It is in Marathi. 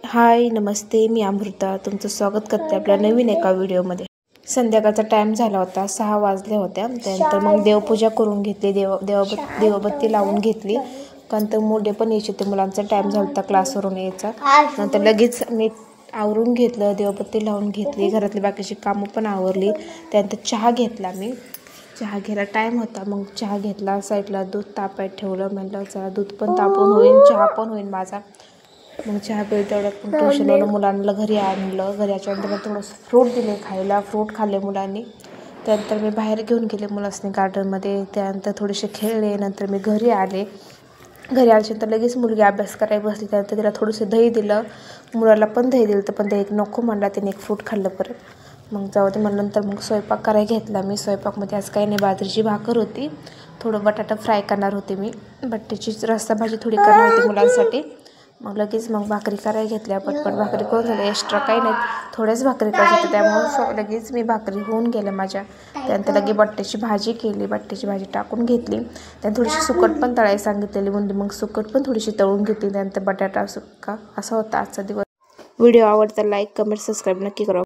हाय नमस्ते, मी अमृता तुमचं स्वागत करते आपल्या नवीन एका व्हिडिओमध्ये। संध्याकाळचा टाइम झाला होता, 6 वाजले होत्या। त्यानंतर मग देवपूजा करून घेतली, देवबत्ती लावून घेतली, कारण तर मुले पण यायचे होते, मुलांचा टाइम झाला होता क्लासवरून यायचा। नंतर लगेच मी आवरून घेतलं, देवबत्ती लावून घेतली, घरातली बाकीची कामं पण आवरली। त्यानंतर चहा घेतला, मी चहा घ्यायला टाइम होता, मग चहा घेतला, साईडला दूध तापायला ठेवलं। म्हटलं चला दूध पण तापून होईल, चहा पण होईल माझा। मग चहा पिऊ तेवढ्यात पण ट्युशनवरून मुलांना घरी आणलं, घरी आल्यानंतर थोडंसं फ्रूट दिले खायला, फ्रूट खाल्ले मुलांनी। त्यानंतर मी बाहेर घेऊन गेले मुलांनी गार्डनमध्ये, त्यानंतर थोडेसे खेळले। नंतर मी घरी आले, घरी आल्यानंतर लगेच मुलगी अभ्यास करायला बसली। त्यानंतर तिला थोडंसं दही दिलं, मुलाला पण दही दिलं, तर पण ते एक नको म्हणला, त्याने एक फ्रूट खाल्लं परत। मग जाऊ दे मग नंतर मग स्वयंपाक करायला घेतला मी। स्वयंपाकमध्ये आज काही नाही, बाजरीची भाकर होती, थोडं बटाटा फ्राय करणार होते मी, बटाट्याची रस्सा भाजी थोडी करणार होती मुलांसाठी। मग लगेच मग भाकरी करायला घेतल्या, पटपट भाकरी करून झाल्या, एक्स्ट्रा काही नाही, थोड्याच भाकरी करायच्या होत्या, त्यामुळे लगेच मी भाकरी होऊन गेल्या माझ्या। त्यानंतर लगेच बटाट्याची भाजी केली, बटाट्याची भाजी टाकून घेतली, त्यानंतर थोडीशी सुकट पण तळायला सांगितलेली, म्हणजे मग सुकट पण थोडीशी तळून घेतली। त्यानंतर बटाटा सुक्का असा होता आजचा दिवस। व्हिडिओ आवडता लाईक कमेंट सबस्क्राईब नक्की करा।